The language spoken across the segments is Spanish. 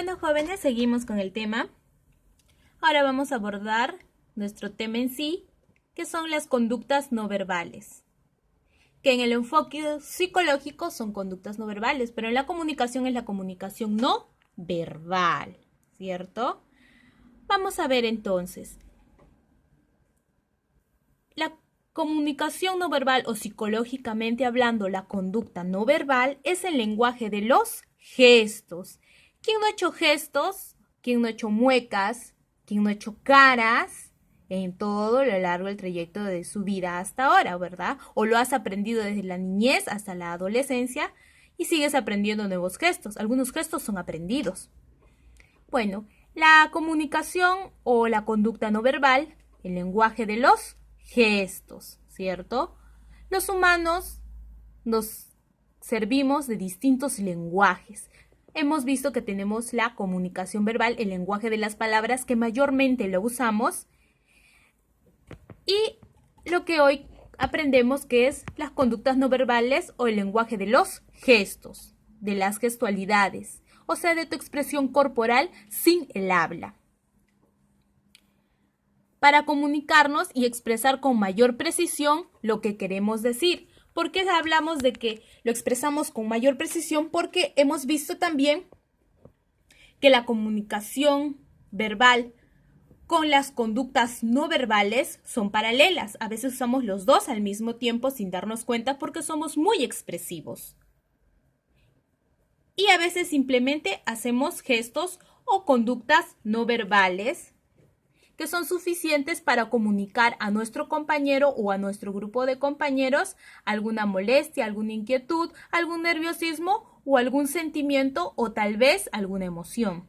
Bueno, jóvenes, seguimos con el tema. Ahora vamos a abordar nuestro tema en sí, que son las conductas no verbales. Que en el enfoque psicológico son conductas no verbales, pero en la comunicación es la comunicación no verbal, ¿cierto? Vamos a ver entonces. La comunicación no verbal o psicológicamente hablando, la conducta no verbal es el lenguaje de los gestos. ¿Quién no ha hecho gestos? ¿Quién no ha hecho muecas? ¿Quién no ha hecho caras? En todo lo largo del trayecto de su vida hasta ahora, ¿verdad? O lo has aprendido desde la niñez hasta la adolescencia y sigues aprendiendo nuevos gestos. Algunos gestos son aprendidos. Bueno, la comunicación o la conducta no verbal, el lenguaje de los gestos, ¿cierto? Los humanos nos servimos de distintos lenguajes. Hemos visto que tenemos la comunicación verbal, el lenguaje de las palabras que mayormente lo usamos, y lo que hoy aprendemos que es las conductas no verbales o el lenguaje de los gestos, de las gestualidades, o sea, de tu expresión corporal sin el habla. Para comunicarnos y expresar con mayor precisión lo que queremos decir. ¿Por qué hablamos de que lo expresamos con mayor precisión? Porque hemos visto también que la comunicación verbal con las conductas no verbales son paralelas. A veces usamos los dos al mismo tiempo sin darnos cuenta porque somos muy expresivos. Y a veces simplemente hacemos gestos o conductas no verbales que son suficientes para comunicar a nuestro compañero o a nuestro grupo de compañeros alguna molestia, alguna inquietud, algún nerviosismo o algún sentimiento o tal vez alguna emoción.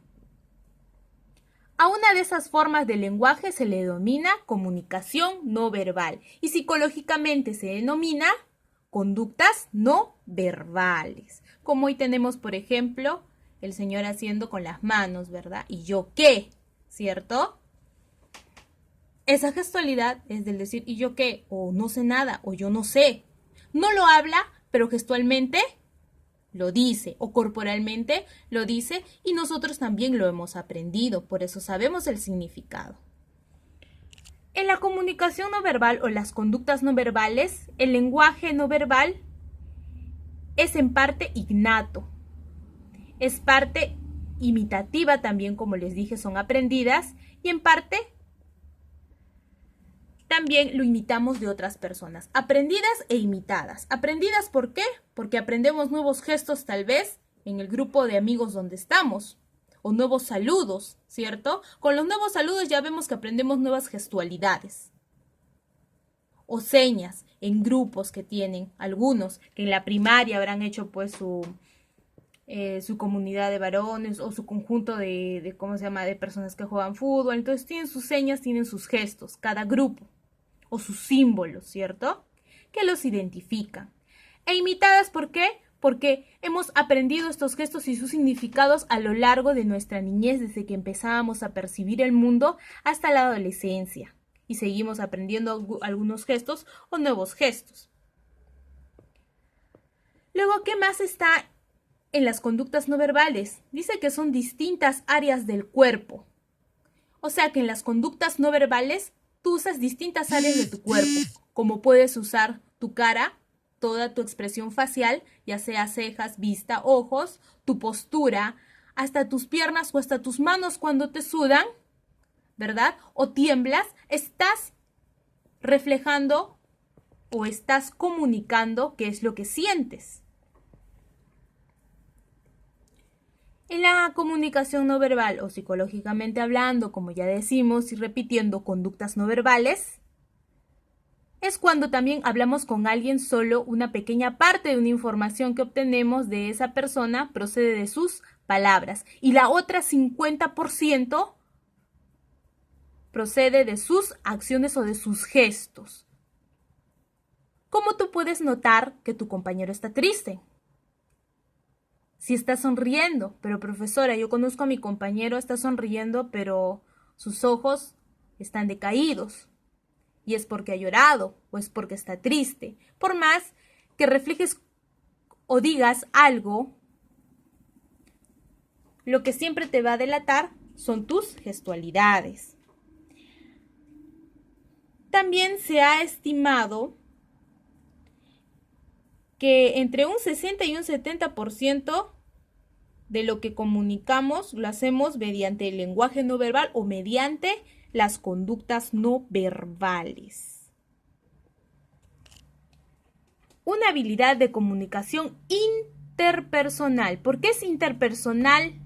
A una de esas formas de lenguaje se le denomina comunicación no verbal y psicológicamente se denomina conductas no verbales. Como hoy tenemos, por ejemplo, el señor haciendo con las manos, ¿verdad? ¿Y yo qué? ¿Cierto? Esa gestualidad es del decir ¿y yo qué? O no sé nada, o yo no sé. No lo habla, pero gestualmente lo dice o corporalmente lo dice y nosotros también lo hemos aprendido, por eso sabemos el significado. En la comunicación no verbal o las conductas no verbales, el lenguaje no verbal es en parte innato, es parte imitativa también, como les dije, son aprendidas y en parte también lo imitamos de otras personas, aprendidas e imitadas. Aprendidas, ¿por qué? Porque aprendemos nuevos gestos tal vez en el grupo de amigos donde estamos, o nuevos saludos, ¿cierto? Con los nuevos saludos ya vemos que aprendemos nuevas gestualidades o señas en grupos que tienen algunos, que en la primaria habrán hecho pues su comunidad de varones o su conjunto de personas que juegan fútbol. Entonces tienen sus señas, tienen sus gestos, cada grupo, o sus símbolos, ¿cierto? Que los identifican. E imitadas, ¿por qué? Porque hemos aprendido estos gestos y sus significados a lo largo de nuestra niñez, desde que empezábamos a percibir el mundo hasta la adolescencia. Y seguimos aprendiendo algunos gestos o nuevos gestos. Luego, ¿qué más está en las conductas no verbales? Dice que son distintas áreas del cuerpo. O sea que en las conductas no verbales tú usas distintas áreas de tu cuerpo, como puedes usar tu cara, toda tu expresión facial, ya sea cejas, vista, ojos, tu postura, hasta tus piernas o hasta tus manos cuando te sudan, ¿verdad? O tiemblas, estás reflejando o estás comunicando qué es lo que sientes. En la comunicación no verbal o psicológicamente hablando, como ya decimos y repitiendo conductas no verbales, es cuando también hablamos con alguien solo una pequeña parte de una información que obtenemos de esa persona procede de sus palabras y la otra 50% procede de sus acciones o de sus gestos. ¿Cómo tú puedes notar que tu compañero está triste? Si está sonriendo, pero profesora, yo conozco a mi compañero, está sonriendo, pero sus ojos están decaídos. Y es porque ha llorado o es porque está triste. Por más que reflejes o digas algo lo que siempre te va a delatar son tus gestualidades. También se ha estimado que entre un 60 y un 70% de lo que comunicamos lo hacemos mediante el lenguaje no verbal o mediante las conductas no verbales. Una habilidad de comunicación interpersonal. ¿Por qué es interpersonal?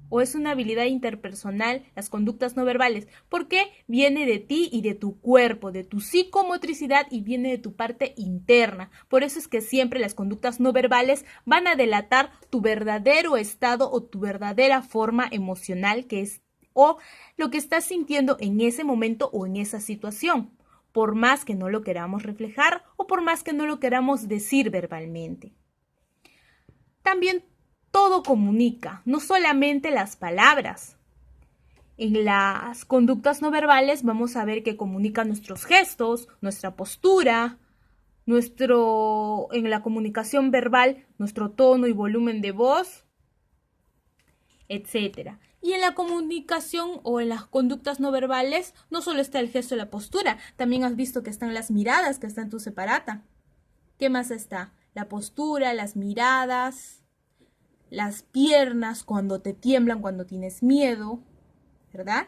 ¿O es una habilidad interpersonal las conductas no verbales? Porque viene de ti y de tu cuerpo, de tu psicomotricidad y viene de tu parte interna. Por eso es que siempre las conductas no verbales van a delatar tu verdadero estado o tu verdadera forma emocional que es o lo que estás sintiendo en ese momento o en esa situación, por más que no lo queramos reflejar o por más que no lo queramos decir verbalmente. También todo comunica, no solamente las palabras. En las conductas no verbales vamos a ver que comunican nuestros gestos, nuestra postura, en la comunicación verbal, nuestro tono y volumen de voz, etc. Y en la comunicación o en las conductas no verbales no solo está el gesto y la postura, también has visto que están las miradas, que está en tu separata. ¿Qué más está? La postura, las miradas, las piernas cuando te tiemblan, cuando tienes miedo, ¿verdad?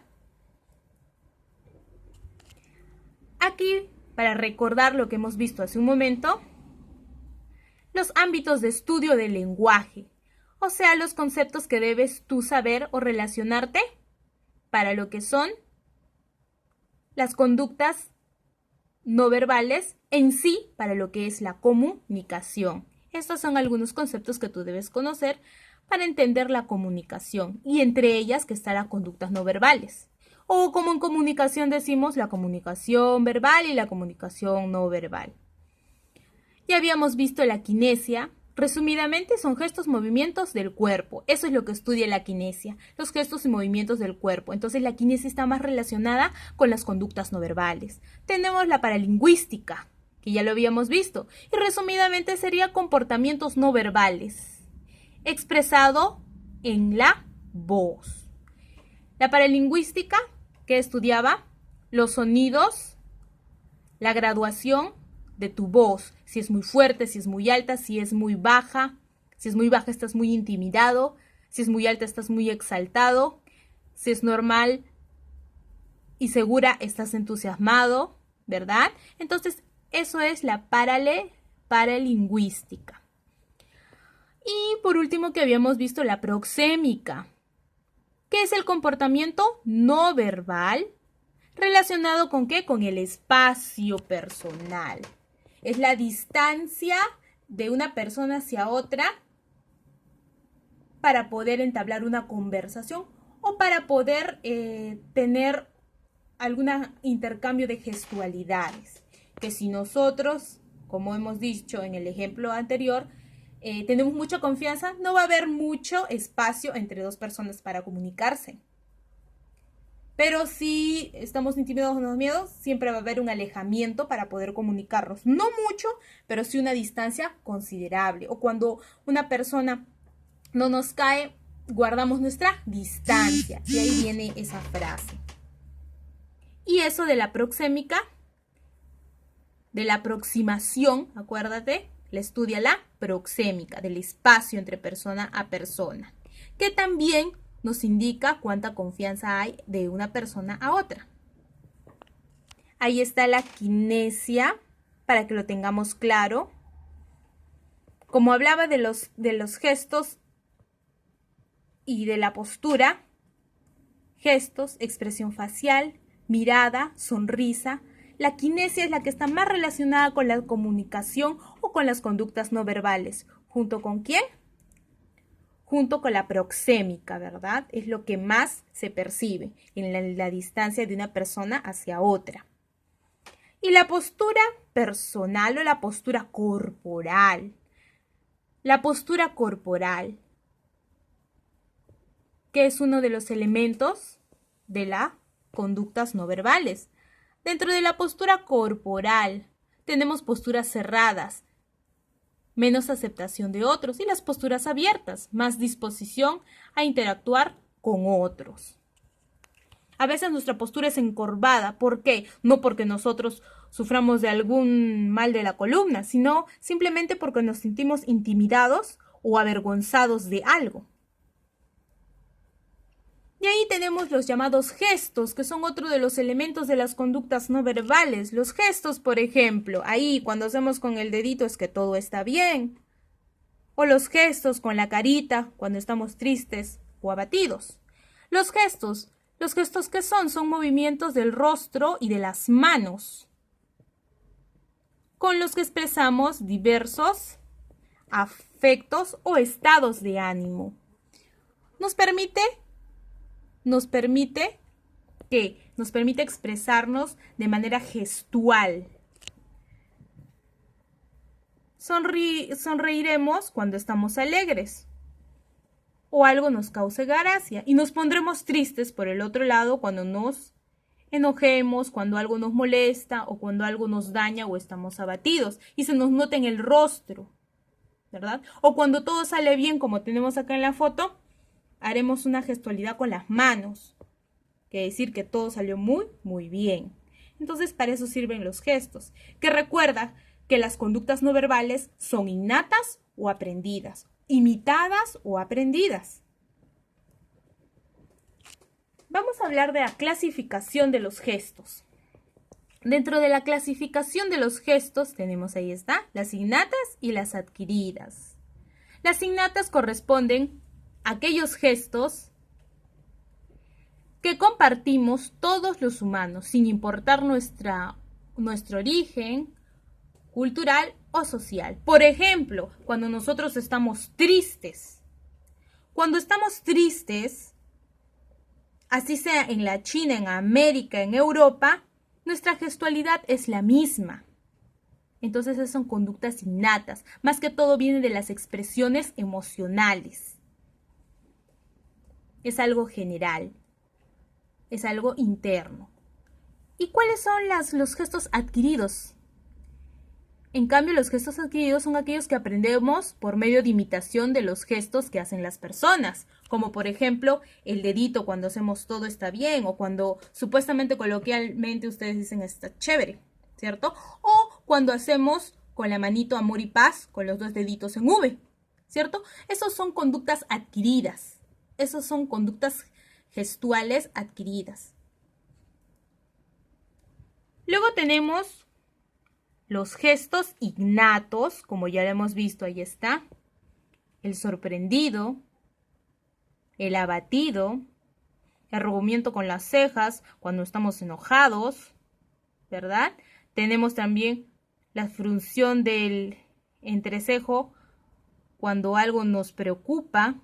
Aquí, para recordar lo que hemos visto hace un momento, los ámbitos de estudio del lenguaje, o sea, los conceptos que debes tú saber o relacionarte para lo que son las conductas no verbales en sí, para lo que es la comunicación. Estos son algunos conceptos que tú debes conocer para entender la comunicación y entre ellas que están las conductas no verbales. O como en comunicación decimos la comunicación verbal y la comunicación no verbal. Ya habíamos visto la kinesia. Resumidamente son gestos, movimientos del cuerpo. Eso es lo que estudia la kinesia, los gestos y movimientos del cuerpo. Entonces la kinesia está más relacionada con las conductas no verbales. Tenemos la paralingüística, que ya lo habíamos visto, y resumidamente sería comportamientos no verbales, expresado en la voz. La paralingüística, que estudiaba los sonidos, la graduación de tu voz, si es muy fuerte, si es muy alta, si es muy baja. Si es muy baja estás muy intimidado, si es muy alta estás muy exaltado, si es normal y segura estás entusiasmado, ¿verdad? Entonces eso es la paralingüística. Y por último que habíamos visto la proxémica, que es el comportamiento no verbal relacionado con ¿qué? Con el espacio personal. Es la distancia de una persona hacia otra para poder entablar una conversación o para poder tener algún intercambio de gestualidades. Que si nosotros, como hemos dicho en el ejemplo anterior, tenemos mucha confianza, no va a haber mucho espacio entre dos personas para comunicarse. Pero si estamos intimidados o nos da miedo, siempre va a haber un alejamiento para poder comunicarnos. No mucho, pero sí una distancia considerable. O cuando una persona no nos cae, guardamos nuestra distancia. Y ahí viene esa frase. Y eso de la proxémica, de la aproximación, acuérdate, la estudia la proxémica, del espacio entre persona a persona. Que también nos indica cuánta confianza hay de una persona a otra. Ahí está la kinesia, para que lo tengamos claro. Como hablaba de los gestos y de la postura, gestos, expresión facial, mirada, sonrisa, la kinesia es la que está más relacionada con la comunicación o con las conductas no verbales. ¿Junto con quién? Junto con la proxémica, ¿verdad? Es lo que más se percibe en la distancia de una persona hacia otra. Y la postura personal o la postura corporal. La postura corporal, que es uno de los elementos de las conductas no verbales. Dentro de la postura corporal tenemos posturas cerradas, menos aceptación de otros, y las posturas abiertas, más disposición a interactuar con otros. A veces nuestra postura es encorvada. ¿Por qué? No porque nosotros suframos de algún mal de la columna, sino simplemente porque nos sentimos intimidados o avergonzados de algo. Y ahí tenemos los llamados gestos, que son otro de los elementos de las conductas no verbales. Los gestos, por ejemplo, ahí cuando hacemos con el dedito es que todo está bien. O los gestos con la carita cuando estamos tristes o abatidos. Los gestos que son movimientos del rostro y de las manos, con los que expresamos diversos afectos o estados de ánimo. Nos permite expresarnos de manera gestual. Sonreiremos cuando estamos alegres o algo nos cause gracia, y nos pondremos tristes por el otro lado cuando nos enojemos, cuando algo nos molesta o cuando algo nos daña o estamos abatidos y se nos nota en el rostro, ¿verdad? O cuando todo sale bien, como tenemos acá en la foto, haremos una gestualidad con las manos, quiere decir que todo salió muy, muy bien. Entonces, para eso sirven los gestos, que recuerda que las conductas no verbales son innatas o aprendidas, imitadas o aprendidas. Vamos a hablar de la clasificación de los gestos. Dentro de la clasificación de los gestos tenemos, ahí está, las innatas y las adquiridas. Las innatas corresponden a aquellos gestos que compartimos todos los humanos, sin importar nuestro origen cultural o social. Por ejemplo, cuando nosotros estamos tristes. Cuando estamos tristes, así sea en la China, en América, en Europa, nuestra gestualidad es la misma. Entonces esas son conductas innatas. Más que todo viene de las expresiones emocionales. Es algo general. Es algo interno. ¿Y cuáles son los gestos adquiridos? En cambio, los gestos adquiridos son aquellos que aprendemos por medio de imitación de los gestos que hacen las personas, como por ejemplo el dedito cuando hacemos todo está bien, o cuando supuestamente coloquialmente ustedes dicen está chévere, ¿cierto? O cuando hacemos con la manito amor y paz, con los dos deditos en V, ¿cierto? Esos son conductas adquiridas, esos son conductas gestuales adquiridas. Luego tenemos los gestos innatos, como ya lo hemos visto, ahí está. El sorprendido, el abatido, el arrugamiento con las cejas cuando estamos enojados, ¿verdad? Tenemos también la frunción del entrecejo cuando algo nos preocupa.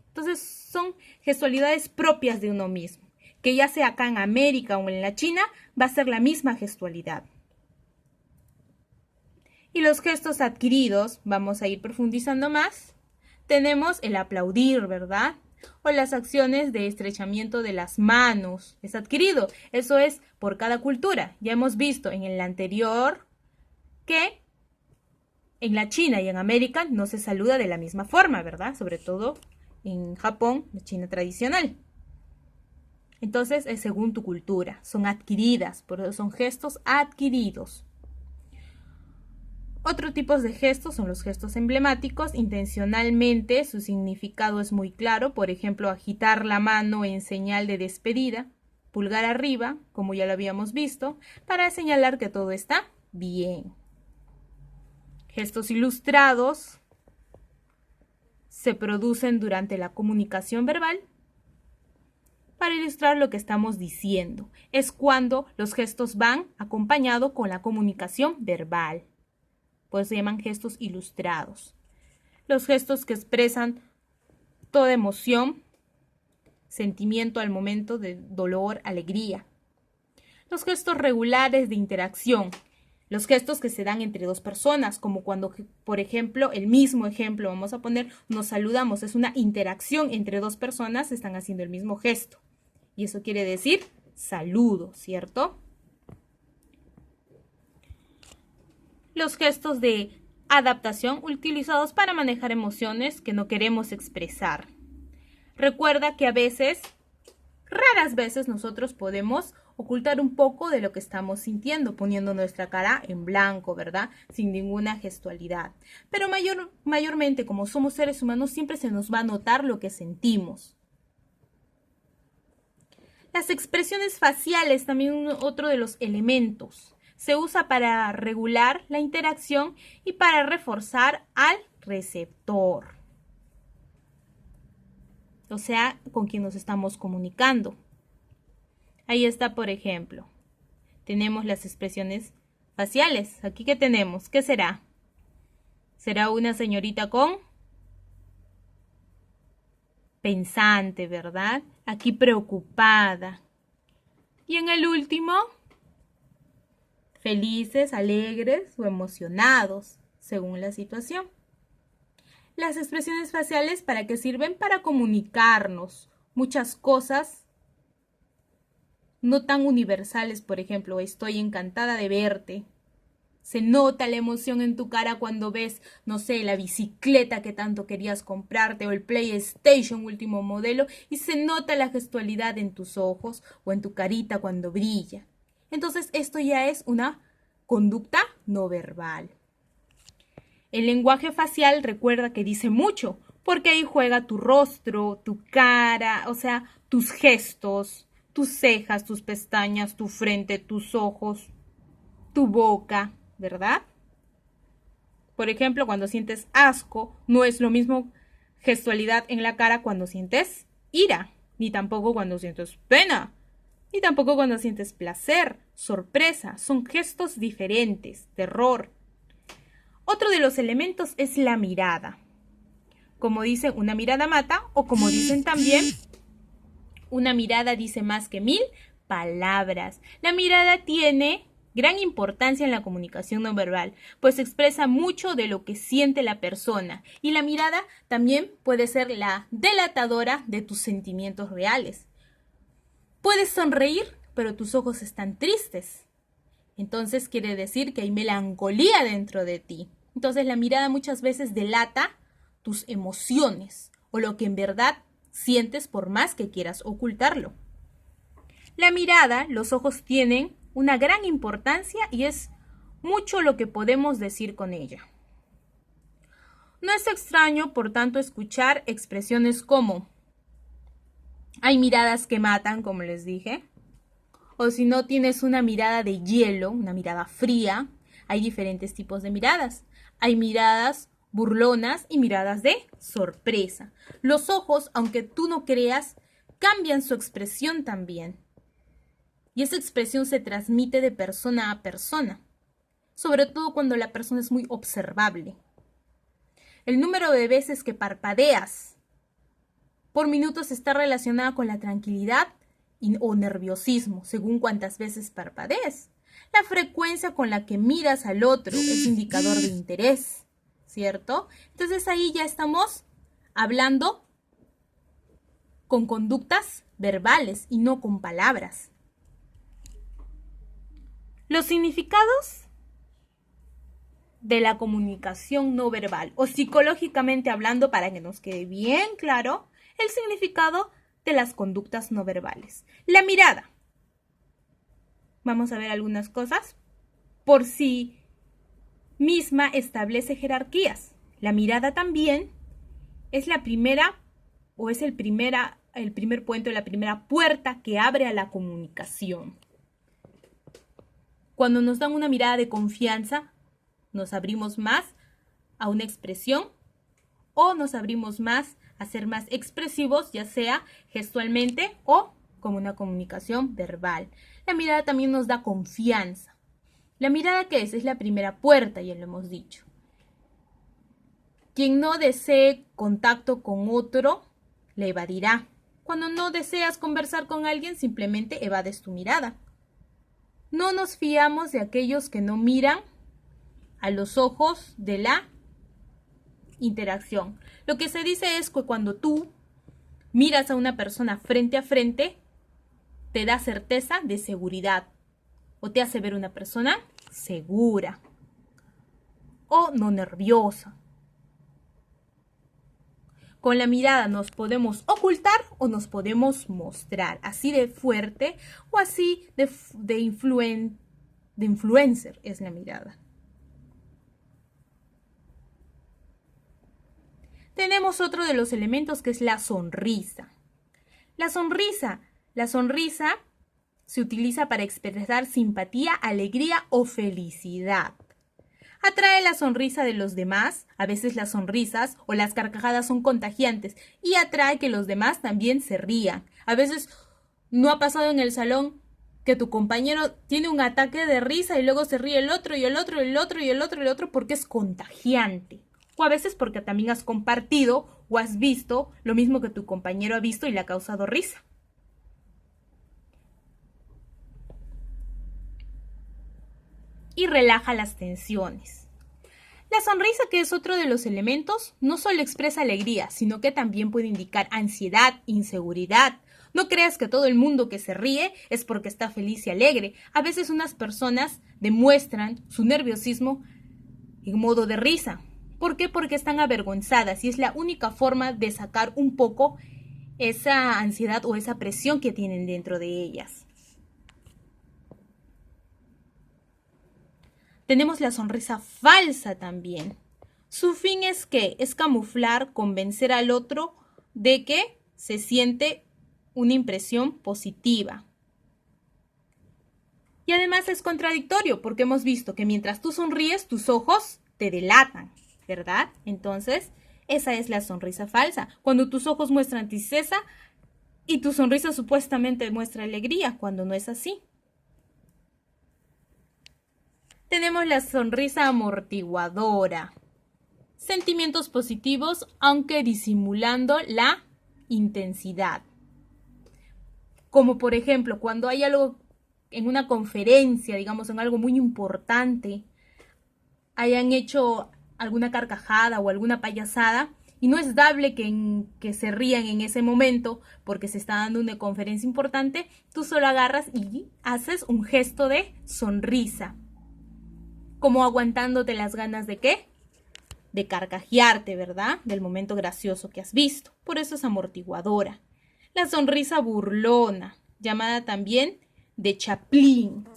Entonces son gestualidades propias de uno mismo, que ya sea acá en América o en la China, va a ser la misma gestualidad. Y los gestos adquiridos, vamos a ir profundizando más. Tenemos el aplaudir, ¿verdad? O las acciones de estrechamiento de las manos. Es adquirido. Eso es por cada cultura. Ya hemos visto en el anterior que en la China y en América no se saluda de la misma forma, ¿verdad? Sobre todo en Japón, la China tradicional. Entonces es según tu cultura. Son adquiridas, por eso son gestos adquiridos. Otro tipo de gestos son los gestos emblemáticos. Intencionalmente su significado es muy claro. Por ejemplo, agitar la mano en señal de despedida, pulgar arriba, como ya lo habíamos visto, para señalar que todo está bien. Gestos ilustrados se producen durante la comunicación verbal para ilustrar lo que estamos diciendo. Es cuando los gestos van acompañados con la comunicación verbal. Pues se llaman gestos ilustrados. Los gestos que expresan toda emoción, sentimiento al momento de dolor, alegría. Los gestos regulares de interacción. Los gestos que se dan entre dos personas, como cuando, por ejemplo, el mismo ejemplo, vamos a poner, nos saludamos. Es una interacción entre dos personas, están haciendo el mismo gesto. Y eso quiere decir saludo, ¿cierto? Los gestos de adaptación utilizados para manejar emociones que no queremos expresar. Recuerda que a veces, raras veces, nosotros podemos ocultar un poco de lo que estamos sintiendo, poniendo nuestra cara en blanco, ¿verdad? Sin ninguna gestualidad. Pero mayormente, como somos seres humanos, siempre se nos va a notar lo que sentimos. Las expresiones faciales, también otro de los elementos. Se usa para regular la interacción y para reforzar al receptor. O sea, con quien nos estamos comunicando. Ahí está, por ejemplo. Tenemos las expresiones faciales. ¿Aquí qué tenemos? ¿Qué será? ¿Será una señorita con? Pensante, ¿verdad? Aquí preocupada. Y en el último, felices, alegres o emocionados, según la situación. Las expresiones faciales, ¿para qué sirven? Para comunicarnos muchas cosas no tan universales. Por ejemplo, estoy encantada de verte. Se nota la emoción en tu cara cuando ves, no sé, la bicicleta que tanto querías comprarte o el PlayStation último modelo, y se nota la gestualidad en tus ojos o en tu carita cuando brilla. Entonces, esto ya es una conducta no verbal. El lenguaje facial, recuerda que dice mucho, porque ahí juega tu rostro, tu cara, o sea, tus gestos, tus cejas, tus pestañas, tu frente, tus ojos, tu boca, ¿verdad? Por ejemplo, cuando sientes asco, no es lo mismo gestualidad en la cara cuando sientes ira, ni tampoco cuando sientes pena, ni tampoco cuando sientes placer, sorpresa. Son gestos diferentes, terror. Otro de los elementos es la mirada. Como dicen, una mirada mata, o como dicen también, una mirada dice más que 1000 palabras. La mirada tiene gran importancia en la comunicación no verbal, pues expresa mucho de lo que siente la persona, y la mirada también puede ser la delatadora de tus sentimientos reales. Puedes sonreír, pero tus ojos están tristes. Entonces quiere decir que hay melancolía dentro de ti. Entonces la mirada muchas veces delata tus emociones o lo que en verdad sientes por más que quieras ocultarlo. La mirada, los ojos tienen una gran importancia y es mucho lo que podemos decir con ella. No es extraño, por tanto, escuchar expresiones como hay miradas que matan, como les dije, o si no tienes una mirada de hielo, una mirada fría. Hay diferentes tipos de miradas. Hay miradas burlonas y miradas de sorpresa. Los ojos, aunque tú no creas, cambian su expresión también. Y esa expresión se transmite de persona a persona, sobre todo cuando la persona es muy observable. El número de veces que parpadeas por minutos está relacionado con la tranquilidad o nerviosismo, según cuántas veces parpadees. La frecuencia con la que miras al otro es indicador de interés, ¿cierto? Entonces ahí ya estamos hablando con conductas verbales y no con palabras. Los significados de la comunicación no verbal, o psicológicamente hablando, para que nos quede bien claro, el significado de las conductas no verbales. La mirada. Vamos a ver algunas cosas. Por sí misma establece jerarquías. La mirada también es la primera o es el primer puente o la primera puerta que abre a la comunicación. Cuando nos dan una mirada de confianza, nos abrimos más a una expresión o nos abrimos más a ser más expresivos, ya sea gestualmente o como una comunicación verbal. La mirada también nos da confianza. ¿La mirada qué es? Es la primera puerta, ya lo hemos dicho. Quien no desee contacto con otro, le evadirá. Cuando no deseas conversar con alguien, simplemente evades tu mirada. No nos fiamos de aquellos que no miran a los ojos de la interacción. Lo que se dice es que cuando tú miras a una persona frente a frente, te da certeza de seguridad o te hace ver una persona segura. o no nerviosa. Con la mirada nos podemos ocultar o nos podemos mostrar, así de fuerte o así de influencer es la mirada. Tenemos otro de los elementos que es la sonrisa. La sonrisa se utiliza para expresar simpatía, alegría o felicidad. Atrae la sonrisa de los demás, a veces las sonrisas o las carcajadas son contagiantes y atrae que los demás también se rían. A veces no ha pasado en el salón que tu compañero tiene un ataque de risa y luego se ríe el otro y el otro y el otro y el otro y el otro porque es contagiante. O a veces porque también has compartido o has visto lo mismo que tu compañero ha visto y le ha causado risa. Y relaja las tensiones. La sonrisa, que es otro de los elementos, no solo expresa alegría, sino que también puede indicar ansiedad, inseguridad. No creas que todo el mundo que se ríe es porque está feliz y alegre. A veces unas personas demuestran su nerviosismo en modo de risa. ¿Por qué? Porque están avergonzadas y es la única forma de sacar un poco esa ansiedad o esa presión que tienen dentro de ellas. Tenemos la sonrisa falsa también. Su fin es ¿qué? Es camuflar, convencer al otro de que se siente una impresión positiva. Y además es contradictorio porque hemos visto que mientras tú sonríes, tus ojos te delatan, ¿verdad? Entonces, esa es la sonrisa falsa. Cuando tus ojos muestran tristeza y tu sonrisa supuestamente muestra alegría, cuando no es así. Tenemos la sonrisa amortiguadora. Sentimientos positivos, aunque disimulando la intensidad. Como por ejemplo, cuando hay algo en una conferencia, digamos, en algo muy importante, hayan hecho alguna carcajada o alguna payasada, y no es dable que se rían en ese momento porque se está dando una conferencia importante, tú solo agarras y haces un gesto de sonrisa. Como aguantándote las ganas de ¿qué? De carcajearte, ¿verdad? Del momento gracioso que has visto. Por eso es amortiguadora. La sonrisa burlona, llamada también de Chaplin.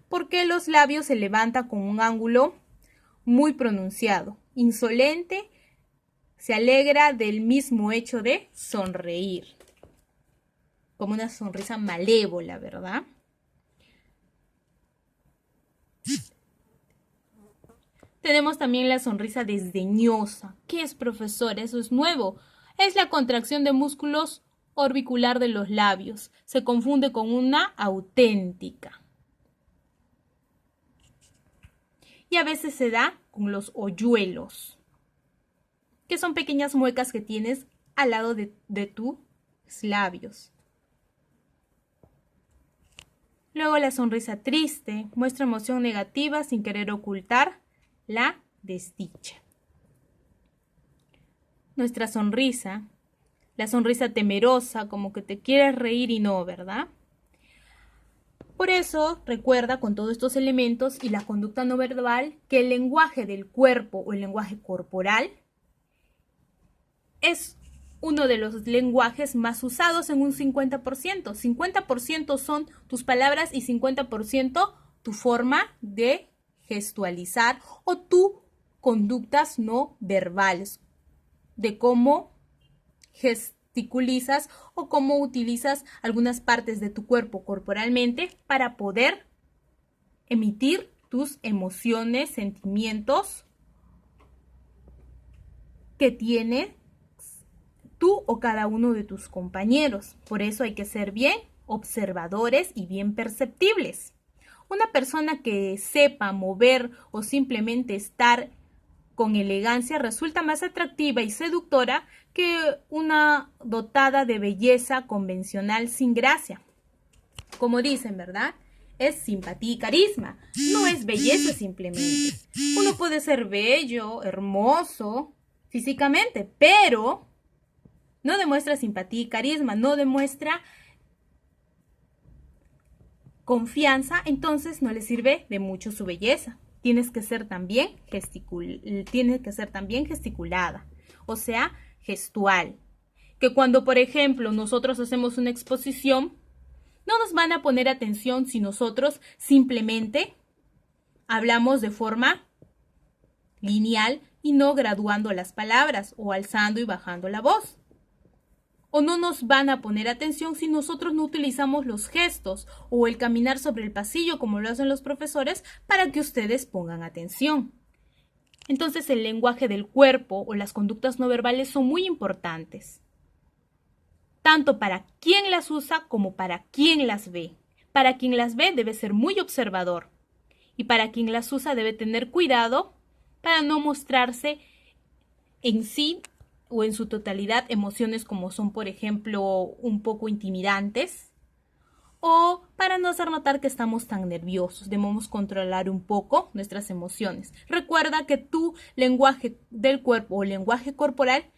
Porque los labios se levantan con un ángulo muy pronunciado. Insolente, se alegra del mismo hecho de sonreír. Como una sonrisa malévola, ¿verdad? Tenemos también la sonrisa desdeñosa. ¿Qué es, profesor? Eso es nuevo. Es la contracción de músculos orbicular de los labios. Se confunde con una auténtica. Y a veces se da con los hoyuelos, que son pequeñas muecas que tienes al lado de tus labios. Luego la sonrisa triste muestra emoción negativa sin querer ocultar la desdicha. Nuestra sonrisa, la sonrisa temerosa, como que te quieres reír y no, ¿verdad? Por eso, recuerda con todos estos elementos y la conducta no verbal que el lenguaje del cuerpo o el lenguaje corporal es uno de los lenguajes más usados en un 50%. 50% son tus palabras y 50% tu forma de gestualizar o tus conductas no verbales, de cómo gesticulizas o cómo utilizas algunas partes de tu cuerpo corporalmente para poder emitir tus emociones, sentimientos que tiene tú o cada uno de tus compañeros. Por eso hay que ser bien observadores y bien perceptibles. Una persona que sepa mover o simplemente estar con elegancia resulta más atractiva y seductora que una dotada de belleza convencional sin gracia. Como dicen, ¿verdad? Es simpatía y carisma, no es belleza simplemente. Uno puede ser bello, hermoso físicamente, pero no demuestra simpatía y carisma, no demuestra confianza, entonces no le sirve de mucho su belleza. tienes que ser también gesticulada, o sea, gestual. Que cuando, por ejemplo, nosotros hacemos una exposición, no nos van a poner atención si nosotros simplemente hablamos de forma lineal y no graduando las palabras o alzando y bajando la voz. O no nos van a poner atención si nosotros no utilizamos los gestos o el caminar sobre el pasillo como lo hacen los profesores para que ustedes pongan atención. Entonces el lenguaje del cuerpo o las conductas no verbales son muy importantes, tanto para quien las usa como para quien las ve. Para quien las ve debe ser muy observador y para quien las usa debe tener cuidado para no mostrarse en sí o en su totalidad emociones como son, por ejemplo, un poco intimidantes, o para no hacer notar que estamos tan nerviosos. Debemos controlar un poco nuestras emociones. Recuerda que tu lenguaje del cuerpo o lenguaje corporal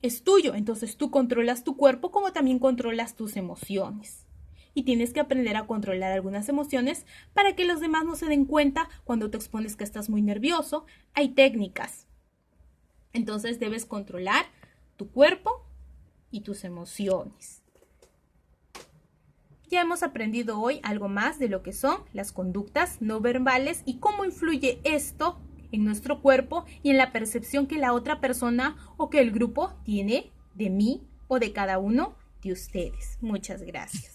es tuyo, entonces tú controlas tu cuerpo como también controlas tus emociones. Y tienes que aprender a controlar algunas emociones para que los demás no se den cuenta cuando te expones que estás muy nervioso. Hay técnicas. Entonces debes controlar tu cuerpo y tus emociones. Ya hemos aprendido hoy algo más de lo que son las conductas no verbales y cómo influye esto en nuestro cuerpo y en la percepción que la otra persona o que el grupo tiene de mí o de cada uno de ustedes. Muchas gracias.